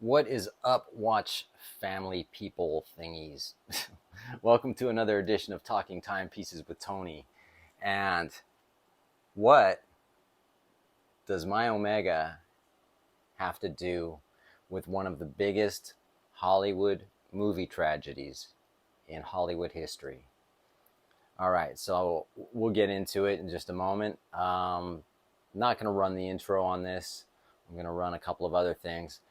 What is up, watch family people thingies? Welcome to another edition of Talking Timepieces with Tony. And what does my Omega have to do with one of the biggest Hollywood movie tragedies in Hollywood history? All right, so we'll get into it in just a moment. Not going to run the intro on this. I'm going to run a couple of other things.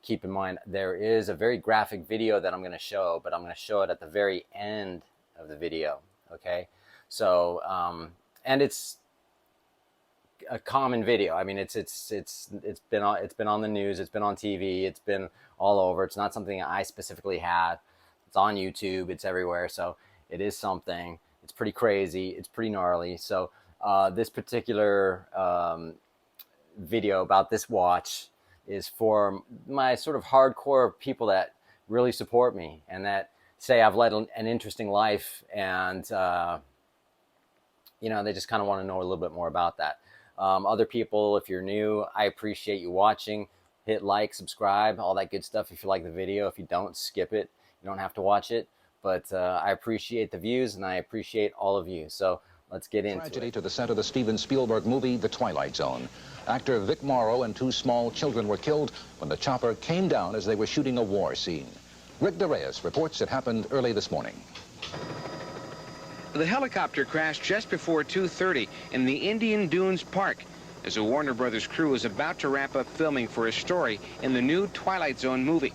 Keep in mind, there is a very graphic video that I'm going to show, but I'm going to show it at the very end of the video. Okay. So, and it's a common video. I mean, it's been on the news. It's been on TV. It's been all over. It's not something I specifically had. It's on YouTube. It's everywhere. So it is something. It's pretty crazy. It's pretty gnarly. So, this particular, video about this watch is for my sort of hardcore people that really support me and that say I've led an interesting life, and they just kind of want to know a little bit more about that. Other people, if you're new, I appreciate you watching. Hit like, subscribe, all that good stuff if you like the video. If you don't, skip it. You don't have to watch it, but I appreciate the views and I appreciate all of you. So let's get into it. Tragedy to the set of the Steven Spielberg movie, The Twilight Zone. Actor Vic Morrow and two small children were killed when the chopper came down as they were shooting a war scene. Rick DeReyes reports it happened early this morning. The helicopter crashed just before 2:30 in the Indian Dunes Park as a Warner Brothers crew was about to wrap up filming for a story in the new Twilight Zone movie.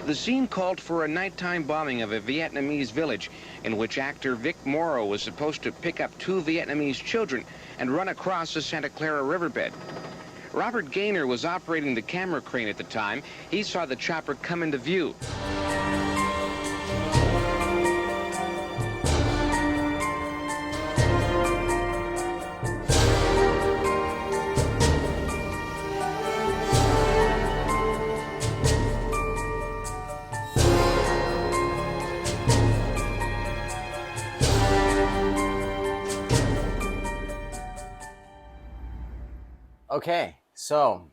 The scene called for a nighttime bombing of a Vietnamese village in which actor Vic Morrow was supposed to pick up two Vietnamese children and run across the Santa Clara riverbed. Robert Gaynor was operating the camera crane at the time. He saw the chopper come into view. Okay, so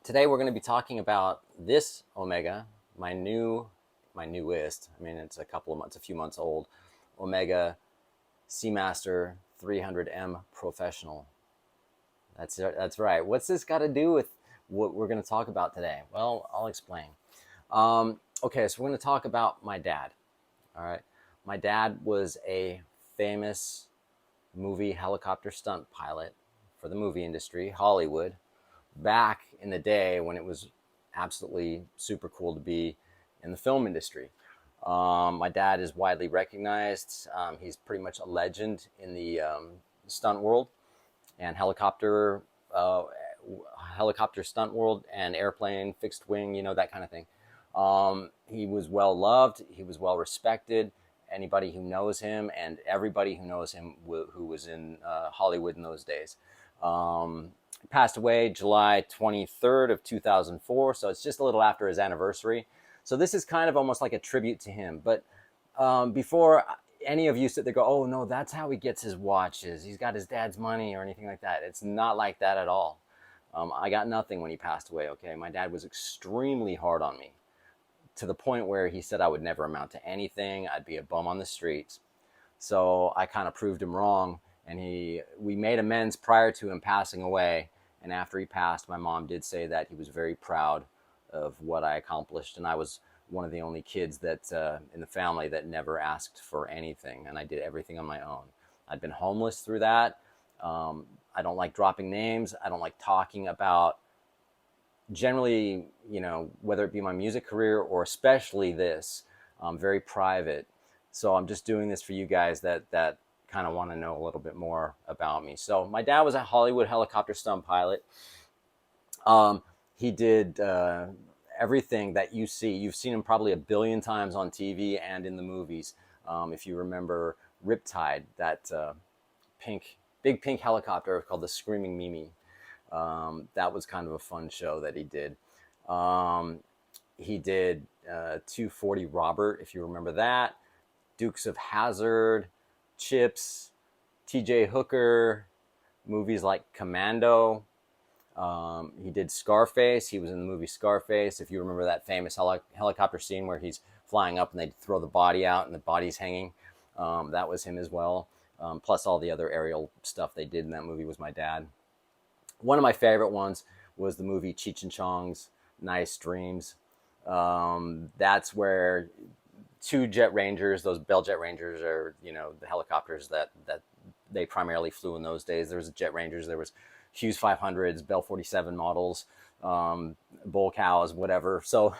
today we're going to be talking about this Omega, my newest. I mean, it's a few months old. Omega Seamaster 300M Professional. That's right. What's this got to do with what we're going to talk about today? Well, I'll explain. Okay, so we're going to talk about my dad. All right, my dad was a famous movie helicopter stunt pilot for the movie industry, Hollywood, back in the day when it was absolutely super cool to be in the film industry. My dad is widely recognized. He's pretty much a legend in the stunt world and helicopter stunt world and airplane, fixed wing, that kind of thing. He was well loved. He was well respected. Anybody who knows him and everybody who knows him who was in Hollywood in those days. Passed away July 23rd of 2004, so it's just a little after his anniversary. So this is kind of almost like a tribute to him. But before any of you sit there go, oh no, that's how he gets his watches, he's got his dad's money or anything like that. It's not like that at all. I got nothing when he passed away, okay? My dad was extremely hard on me to the point where he said I would never amount to anything. I'd be a bum on the streets. So I kind of proved him wrong. And we made amends prior to him passing away. And after he passed, my mom did say that he was very proud of what I accomplished. And I was one of the only kids that in the family that never asked for anything. And I did everything on my own. I'd been homeless through that. I don't like dropping names. I don't like talking about generally, whether it be my music career or especially this, very private. So I'm just doing this for you guys that kind of want to know a little bit more about me. So my dad was a Hollywood helicopter stunt pilot. He did everything that you see. You've seen him probably a billion times on TV and in the movies. If you remember Riptide, that big pink helicopter called the Screaming Mimi. That was kind of a fun show that he did. He did 240 Robert, if you remember that. Dukes of Hazzard, Chips, T.J. Hooker, movies like Commando. He did Scarface. He was in the movie Scarface. If you remember that famous helicopter scene where he's flying up and they throw the body out and the body's hanging, that was him as well. Plus all the other aerial stuff they did in that movie was my dad. One of my favorite ones was the movie Cheech and Chong's Nice Dreams. That's where two Jet Rangers, those Bell Jet Rangers are, the helicopters that they primarily flew in those days. There was Jet Rangers, there was Hughes 500s, Bell 47 models, Bull Cows, whatever. So,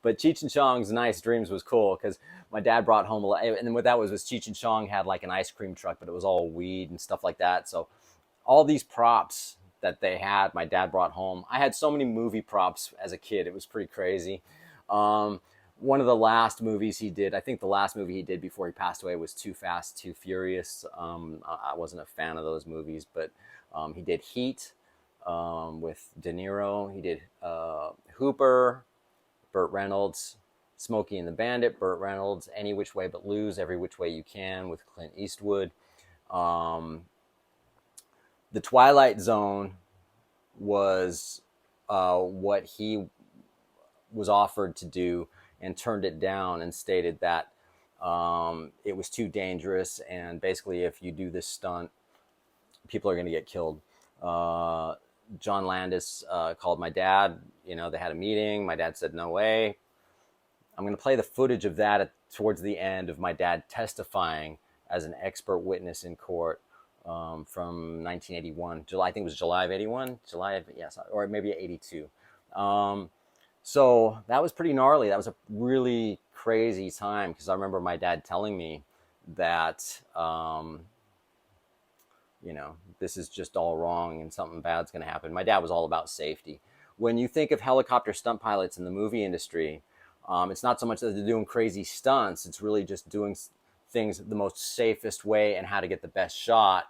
but Cheech and Chong's Nice Dreams was cool because my dad brought home and what that was Cheech and Chong had like an ice cream truck, but it was all weed and stuff like that. So all these props that they had, my dad brought home. I had so many movie props as a kid. It was pretty crazy. One of the last movies he did, I think the last movie he did before he passed away was Too Fast, Too Furious. I wasn't a fan of those movies, but he did Heat with De Niro. He did Hooper, Burt Reynolds, Smokey and the Bandit, Burt Reynolds, Any Which Way But Lose, Every Which Way You Can with Clint Eastwood. The Twilight Zone was what he was offered to do and turned it down and stated that it was too dangerous. And basically, if you do this stunt, people are going to get killed. John Landis called my dad. They had a meeting. My dad said, no way. I'm going to play the footage of that towards the end of my dad testifying as an expert witness in court. From 1981, I think it was July of 81, or maybe 82. So that was pretty gnarly. That was a really crazy time because I remember my dad telling me that, this is just all wrong and something bad's going to happen. My dad was all about safety. When you think of helicopter stunt pilots in the movie industry, it's not so much that they're doing crazy stunts. It's really just doing things the most safest way and how to get the best shot.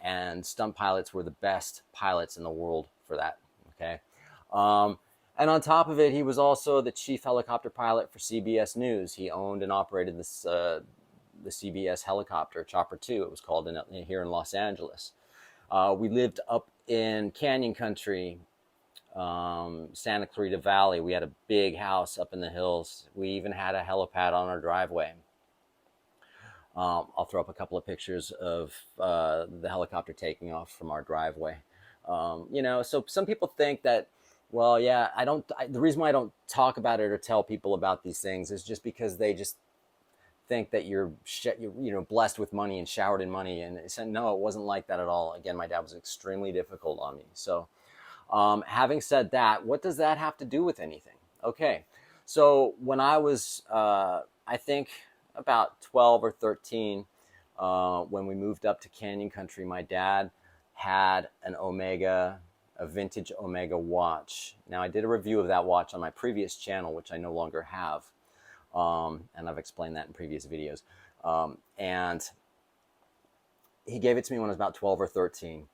And stunt pilots were the best pilots in the world for that. Okay. And on top of it, he was also the chief helicopter pilot for CBS News. He owned and operated this, the CBS helicopter, Chopper 2, it was called here in Los Angeles. We lived up in Canyon Country, Santa Clarita Valley. We had a big house up in the hills. We even had a helipad on our driveway. I'll throw up a couple of pictures of the helicopter taking off from our driveway. So some people think that, well, yeah, the reason why I don't talk about it or tell people about these things is just because they just think that you're blessed with money and showered in money. And I said, no, it wasn't like that at all. Again, my dad was extremely difficult on me. So having said that, what does that have to do with anything? Okay, so when I was, I think, about 12 or 13, when we moved up to Canyon Country, my dad had a vintage Omega watch. Now, I did a review of that watch on my previous channel, which I no longer have, and I've explained that in previous videos. And he gave it to me when I was about 12 or 13.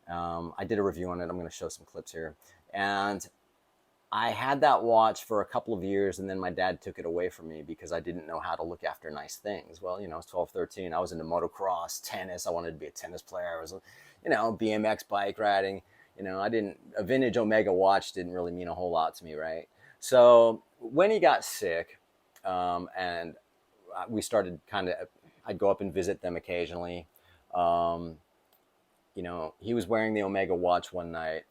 I did a review on it. I'm going to show some clips here. And I had that watch for a couple of years, and then my dad took it away from me because I didn't know how to look after nice things. Well, I was 12, 13. I was into motocross, tennis. I wanted to be a tennis player. I was, BMX bike riding. A vintage Omega watch didn't really mean a whole lot to me, right? So when he got sick, and we started I'd go up and visit them occasionally. He was wearing the Omega watch one night.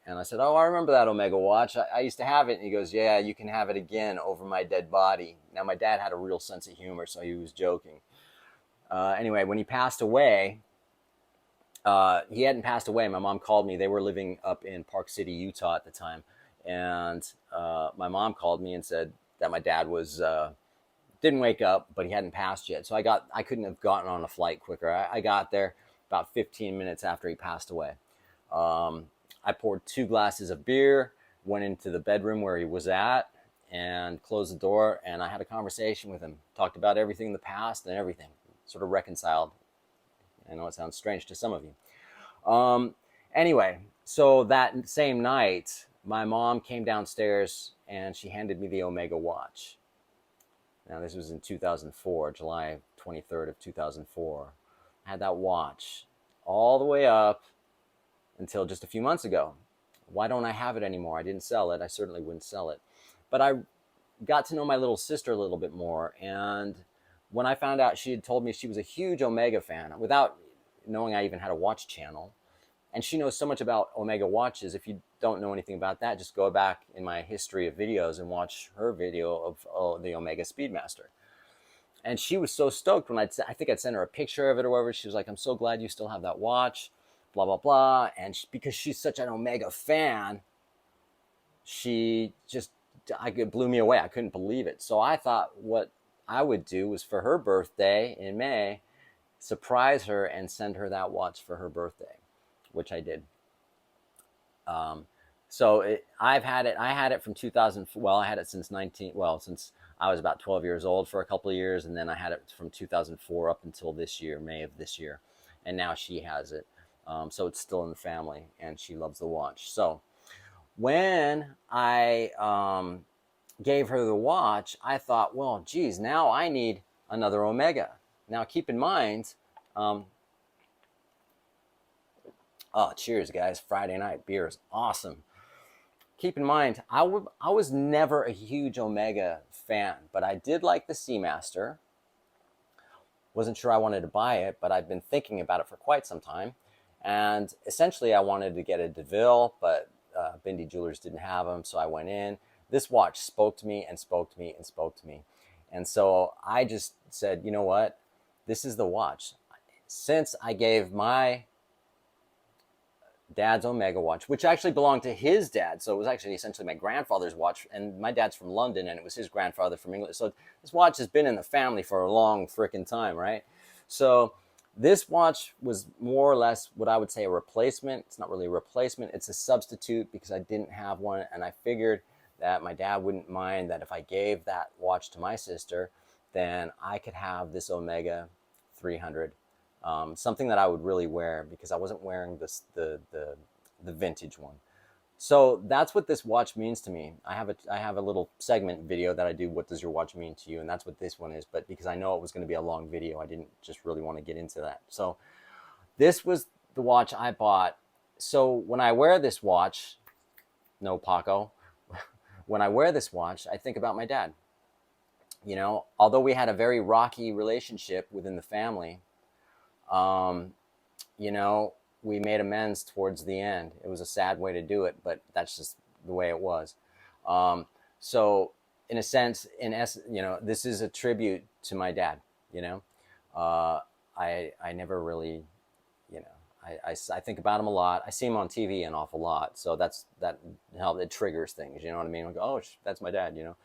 And I said, oh, I remember that Omega watch. I used to have it. And he goes, yeah, you can have it again over my dead body. Now, my dad had a real sense of humor, so he was joking. Anyway, when he passed away, he hadn't passed away. My mom called me. They were living up in Park City, Utah at the time. And my mom called me and said that my dad didn't wake up, but he hadn't passed yet. So I couldn't have gotten on a flight quicker. I got there about 15 minutes after he passed away. I poured 2 glasses of beer, went into the bedroom where he was at, and closed the door, and I had a conversation with him. Talked about everything in the past and everything. Sort of reconciled. I know it sounds strange to some of you. Anyway, so that same night, my mom came downstairs, and she handed me the Omega watch. Now, this was in 2004, July 23rd of 2004. I had that watch all the way up until just a few months ago. Why don't I have it anymore? I didn't sell it. I certainly wouldn't sell it. But I got to know my little sister a little bit more. And when I found out she had told me she was a huge Omega fan, without knowing I even had a watch channel, and she knows so much about Omega watches. If you don't know anything about that, just go back in my history of videos and watch her video of the Omega Speedmaster. And she was so stoked when I think I'd sent her a picture of it or whatever. She was like, I'm so glad you still have that watch, blah, blah, blah. And because she's such an Omega fan, she just, it blew me away. I couldn't believe it. So I thought what I would do was for her birthday in May, surprise her and send her that watch for her birthday, which I did. I've had it. I had it from 2000. Well, I had it since since I was about 12 years old for a couple of years, and then I had it from 2004 up until this year, May of this year, and now she has it. So it's still in the family, and she loves the watch. So when I gave her the watch, I thought, well, geez, now I need another Omega. Now keep in mind. Oh, cheers, guys. Friday night beer is awesome. Keep in mind, I was never a huge Omega fan, but I did like the Seamaster. Wasn't sure I wanted to buy it, but I've been thinking about it for quite some time. And essentially, I wanted to get a DeVille, but Bindi Jewelers didn't have them, so I went in. This watch spoke to me and spoke to me and spoke to me. And so I just said, you know what? This is the watch. Since I gave my dad's Omega watch, which actually belonged to his dad. So it was actually essentially my grandfather's watch, and my dad's from London, and it was his grandfather from England. So this watch has been in the family for a long freaking time, right? So this watch was more or less what I would say a replacement. It's not really a replacement. It's a substitute because I didn't have one, and I figured that my dad wouldn't mind that if I gave that watch to my sister, then I could have this Omega 300. Something that I would really wear because I wasn't wearing the vintage one. So that's what this watch means to me. I have a little segment video that I do. What does your watch mean to you? And that's what this one is. But because I know it was going to be a long video, I didn't just really want to get into that. So this was the watch I bought. So when I wear this watch, no Paco, when I wear this watch, I think about my dad. You know, although we had a very rocky relationship within the family, you know, we made amends towards the end. It was a sad way to do it, but that's just the way it was. So in a sense, you know, this is a tribute to my dad, you know. I never really, you know, I think about him a lot. I see him on TV an awful lot. So that how it triggers things, you know what I mean? I go, oh, that's my dad, you know.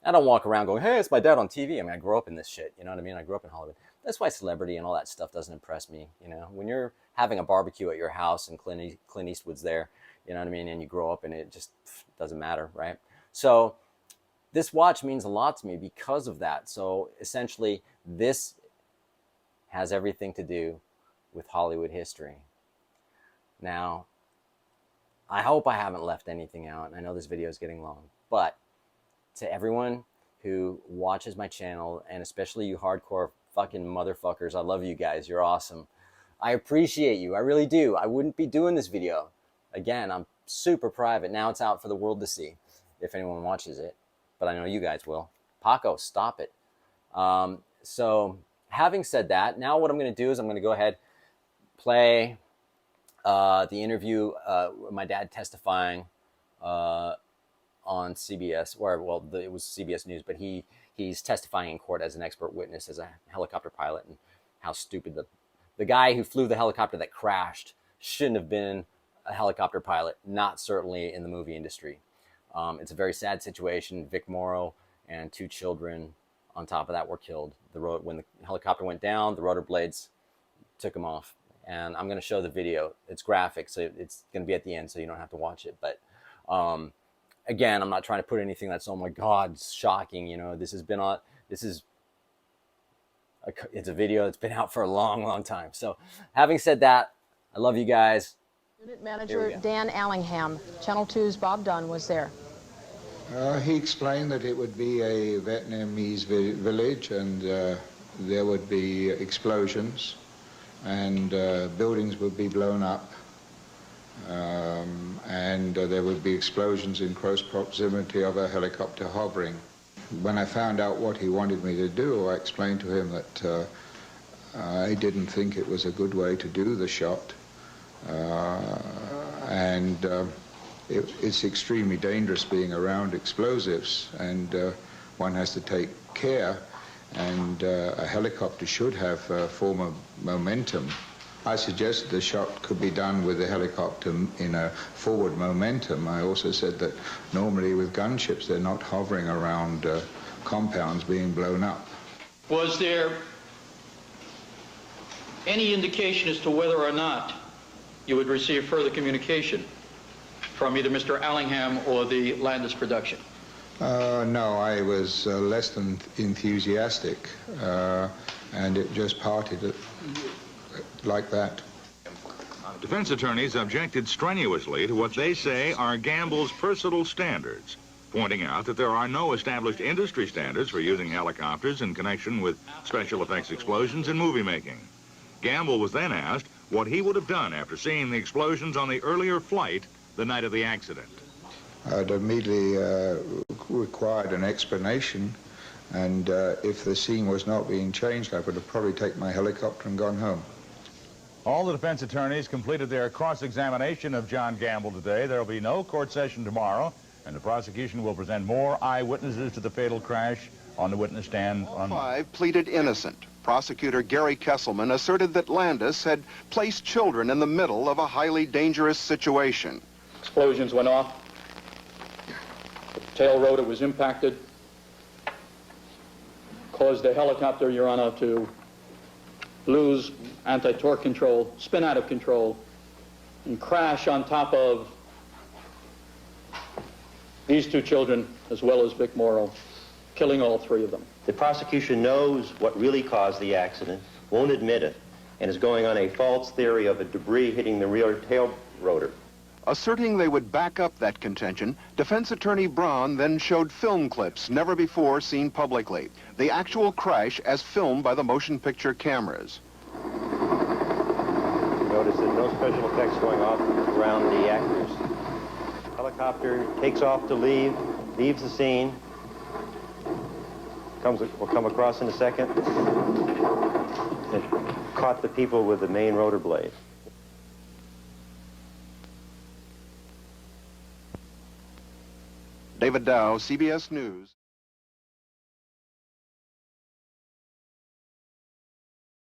I don't walk around going, hey, it's my dad on TV. I mean, I grew up in this shit, you know what I mean? I grew up in Hollywood. That's why celebrity and all that stuff doesn't impress me, you know. When you're having a barbecue at your house and Clint Eastwood's there, you know what I mean, and you grow up and it just doesn't matter, right? So this watch means a lot to me because of that. So essentially, this has everything to do with Hollywood history. Now, I hope I haven't left anything out. I know this video is getting long, but to everyone who watches my channel, and especially you hardcore fucking motherfuckers, I love you guys. You're awesome. I appreciate you. I really do. I wouldn't be doing this video. Again, I'm super private. Now it's out for the world to see if anyone watches it, but I know you guys will. Paco, stop it. So having said that, now what I'm going to do is I'm going to go ahead, play the interview, my dad testifying on CBS, or well, it was CBS News, but he's testifying in court as an expert witness as a helicopter pilot, and how stupid the guy who flew the helicopter that crashed shouldn't have been a helicopter pilot, not certainly in the movie industry. It's a very sad situation. Vic Morrow and 2 children on top of that were killed. When the helicopter went down, the rotor blades took him off. And I'm going to show the video. It's graphic, so it's going to be at the end, so you don't have to watch it. But again, I'm not trying to put anything that's, oh my God, shocking. You know, it's a video that's been out for a long, long time. So having said that, I love you guys. Unit Manager Dan Allingham, Channel 2's Bob Dunn was there. He explained that it would be a Vietnamese village, and there would be explosions, and buildings would be blown up. and there would be explosions in close proximity of a helicopter hovering. When I found out what he wanted me to do, I explained to him that I didn't think it was a good way to do the shot, and it's extremely dangerous being around explosives, and one has to take care, and a helicopter should have a form of momentum. I suggested the shot could be done with the helicopter in a forward momentum. I also said that normally with gunships they're not hovering around compounds being blown up. Was there any indication as to whether or not you would receive further communication from either Mr. Allingham or the Landis production? No, I was less than enthusiastic, and it just parted like that. Defense attorneys objected strenuously to what they say are Gamble's personal standards, pointing out that there are no established industry standards for using helicopters in connection with special effects explosions in movie making. Gamble was then asked what he would have done after seeing the explosions on the earlier flight the night of the accident. I'd immediately required an explanation, and if the scene was not being changed, I would have probably taken my helicopter and gone home. All the defense attorneys completed their cross-examination of John Gamble today. There will be no court session tomorrow, and the prosecution will present more eyewitnesses to the fatal crash on the witness stand on Monday. 5 pleaded innocent. Prosecutor Gary Kesselman asserted that Landis had placed children in the middle of a highly dangerous situation. Explosions went off. The tail rotor was impacted. Caused the helicopter, Your Honor, to lose anti-torque control, spin out of control, and crash on top of these two children, as well as Vic Morrow, killing all three of them. The prosecution knows what really caused the accident, won't admit it, and is going on a false theory of a debris hitting the rear tail rotor. Asserting they would back up that contention, defense attorney Braun then showed film clips never before seen publicly. The actual crash as filmed by the motion picture cameras. Notice that no special effects going off around the actors. Helicopter takes off to leave, leaves the scene. Will come across in a second. It caught the people with the main rotor blade. David Dow, CBS News.